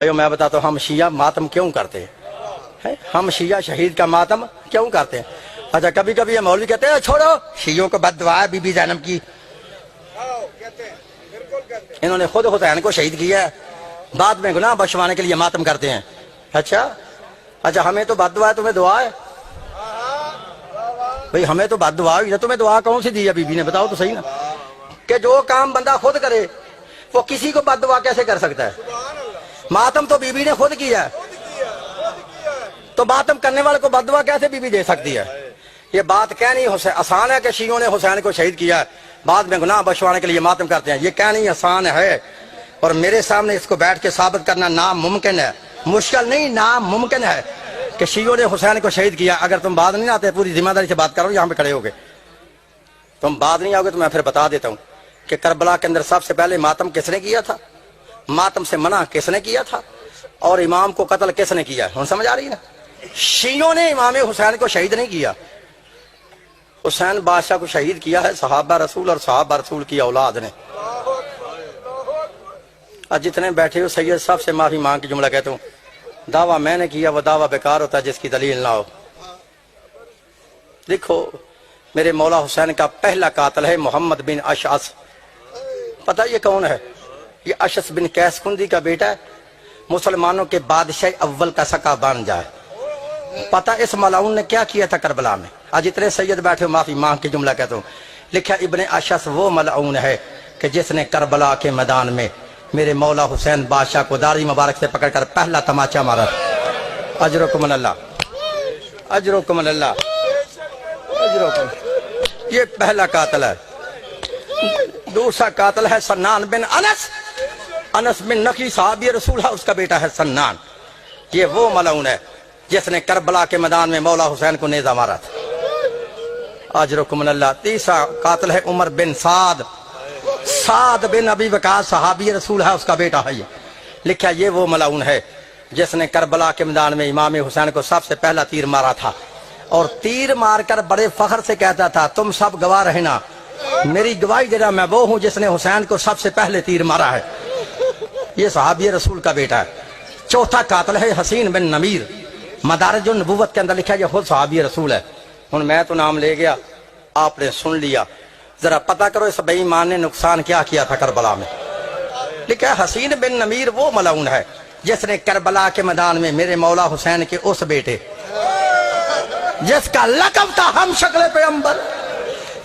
میں بتاتا ہوں ہم شیعہ ماتم کیوں کرتے ہیں؟ ہم شیعہ شہید کا ماتم کیوں کرتے ہیں؟ اچھا کبھی کبھی یہ مولوی کہتے ہیں چھوڑو شیعوں کو بد دعا ہے بی بی زینب کی، انہوں نے خود حسین کو شہید کیا ہے، بعد میں گناہ بخشوانے کے لیے ماتم کرتے ہیں۔ اچھا ہمیں تو بد دعا ہے، تمہیں دعا ہے؟ بھئی ہمیں تو بد دعا ہوئی ہے، تمہیں دعا کون سی دی ہے بی بی نے؟ بتاؤ تو صحیح نا، کہ جو کام بندہ خود کرے وہ کسی کو بد دعا کیسے کر سکتا ہے؟ ماتم تو بی بی نے خود کیا ہے، تو ماتم کرنے والے کو بد دعا کیسے بی بی دے سکتی ہے؟ یہ بات کہنی آسان ہے کہ شیعوں نے حسین کو شہید کیا ہے، بعد میں گناہ بخشوانے کے لیے ماتم کرتے ہیں، یہ کہنی آسان ہے، اور میرے سامنے اس کو بیٹھ کے ثابت کرنا ناممکن ہے، مشکل نہیں ناممکن ہے کہ شیعوں نے حسین کو شہید کیا۔ اگر تم بعد نہیں آتے، پوری ذمہ داری سے بات کرو، یہاں پہ کھڑے ہو گے، تم بعد نہیں آؤ گے تو میں پھر بتا دیتا ہوں کہ کربلا کے اندر سب سے پہلے ماتم کس نے کیا تھا، ماتم سے منع کس نے کیا تھا، اور امام کو قتل کس نے کیا؟ ہم سمجھ آ رہی ہے نا؟ شیعوں نے امام حسین کو شہید نہیں کیا، حسین بادشاہ کو شہید کیا ہے صحابہ رسول اور صحابہ رسول کی اولاد نے۔ اور جتنے بیٹھے ہو سید سب سے معافی مانگ کے جملہ کہتا ہوں، دعویٰ میں نے کیا وہ دعویٰ بیکار ہوتا ہے جس کی دلیل نہ ہو۔ دیکھو میرے مولا حسین کا پہلا قاتل ہے محمد بن اشعث، پتہ یہ کون ہے؟ یہ اشعث بن قیس کندی کا بیٹا ہے، مسلمانوں کے بادشاہ اول کا سکا بن جائے۔ پتہ اس ملعون نے کیا کیا تھا کربلا میں؟ آج اتنے سید بیٹھے ہو معافی مانگ کے جملہ کہتا ہوں، لکھا ابن اشعث وہ ملعون ہے کہ جس نے کربلا کے میدان میں میرے مولا حسین بادشاہ کو داڑھی مبارک سے پکڑ کر پہلا تماچا مارا۔ اجرکم اللہ، اجرکم اللہ، اجرکم۔ یہ پہلا قاتل ہے۔ دوسرا قاتل ہے سنان بن انس، انس بن نقی صحابی رسول ہے، اس کا بیٹا ہے سنان۔ یہ وہ ملعون ہے جس نے کربلا کے میدان میں مولا حسین کو نیزہ مارا تھا۔ اجرکم اللہ۔ تیسرا قاتل ہے عمر بن سعد، سعد بن ابی وقاص صحابی رسول ہے، اس کا بیٹا ہے۔ یہ لکھا یہ وہ ملعون ہے جس نے کربلا کے میدان میں امام حسین کو سب سے پہلا تیر مارا تھا، اور تیر مار کر بڑے فخر سے کہتا تھا تم سب گواہ رہنا، میری گواہی دے رہا میں وہ ہوں جس نے حسین کو سب سے پہلے تیر مارا ہے۔ یہ صحابی رسول کا بیٹا ہے۔ چوتھا قاتل ہے حسین بن نمیر، مدارج النبوت کے اندر لکھا یہ خود صحابی رسول ہے۔ ہن میں تو نام لے گیا، آپ نے سن لیا، ذرا پتہ کرو اس بے ایمان نے نقصان کیا کیا تھا کربلا میں۔ لکھا حسین بن نمیر وہ ملعون ہے جس نے کربلا کے میدان میں میرے مولا حسین کے اس بیٹے جس کا لقب تھا ہم شکل پیغمبر،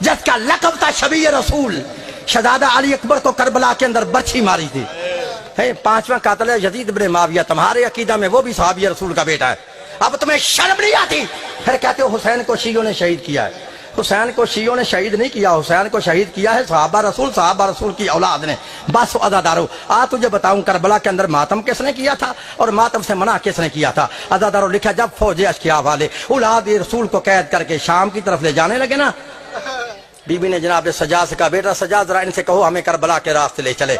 جس کا لقب تھا شبیہ رسول، شہزادہ علی اکبر کو کربلا کے اندر برچھی ماری تھی۔ پانچواں قاتل ہے یزید بن معاویہ، تمہارے عقیدہ میں وہ بھی صحابی رسول کا بیٹا ہے، اب تمہیں شرم نہیں آتی؟ پھر کہتے ہو حسین کو شیعوں نے شہید کیا ہے۔ حسین کو شیعوں نے شہید نہیں کیا، حسین کو شہید کیا ہے صحابہ رسول کی اولاد نے۔ بس عزادارو تجھے بتاؤں کربلا کے اندر ماتم کس نے کیا تھا اور ماتم سے منع کس نے کیا تھا؟ عزادارو لکھا جب فوج اشقیاء والے اولاد رسول کو قید کر کے شام کی طرف لے جانے لگے نا، بی بی نے جناب سجاد سے کہا بیٹا سجاد ذرا ان سے کہو ہمیں کربلا کے راستے لے چلے۔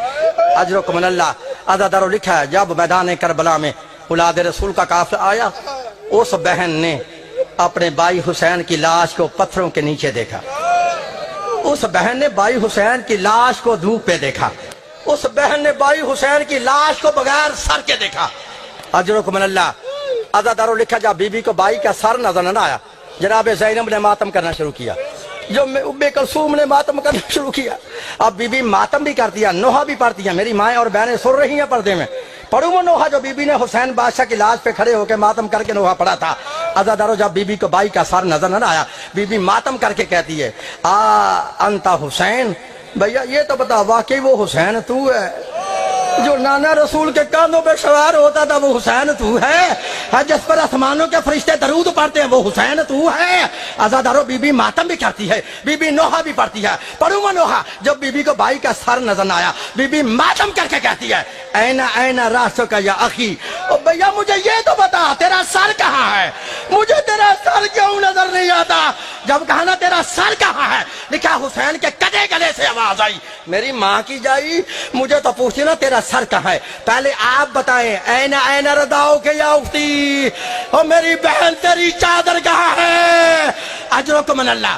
اجرکم اللہ۔ عزادارو لکھا ہے جب میدان کربلا میں اولاد رسول کا قافلہ آیا، اس بہن نے اپنے بھائی حسین کی لاش کو پتھروں کے نیچے دیکھا، اس بہن نے بھائی حسین کی لاش کو دھوپ پہ دیکھا، اس بہن نے بھائی حسین کی لاش کو بغیر سر کے دیکھا۔ اجرکم اللہ۔ عزادارو لکھا جب بی بی کو بھائی کا سر نظر نہ آیا، جناب زینب نے ماتم کرنا شروع کیا، جو ام کلثوم نے ماتم کرنا شروع کیا۔ اب بی بی ماتم بھی کرتی ہے، نوحہ بھی پڑھتی ہے، میری مائیں اور بہنیں سن رہی ہیں پردے میں، پڑھوں وہ نوحہ جو بی بی نے حسین بادشاہ کی لاش پہ کھڑے ہو کے ماتم کر کے نوحہ پڑھا تھا۔ عزادارو جب بی بی کو بھائی کا سر نظر نہ آیا، بی بی ماتم کر کے کہتی ہے انتا حسین، بھیا یہ تو بتا واقعی وہ حسین تو ہے جو نانا رسول کے کاندھوں پہ سوار ہوتا تھا؟ وہ حسین تو ہے جس پر آسمانوں کے فرشتے درود پڑھتے ہیں؟ وہ حسین تو ہے؟ عزادارو بی بی ماتم بھی کرتی ہے، بی بی نوحہ بھی پڑھتی ہے، پڑھوں وہ نوحہ جب بی بی کو بھائی کا سر نظر نہ آیا، بی بی ماتم کر کے کہتی ہے اینا راسو کا یا اخی، بھیا مجھے یہ تو بتا تیرا سر کہاں ہے، مجھے تیرا سر کیوں نظر نہیں آتا؟ جب کہا نا تیرا سر کہاں ہے، لکھا حسین کے کدے گلے سے آواز آئی، میری ماں کی جائی مجھے تو پوچھتی نا تیرا سر کہاں ہے، پہلے آپ بتائیں اینا رداؤ کے یا اختی، اور میری بہن تیری چادر کہاں ہے؟ اجرکم اللہ۔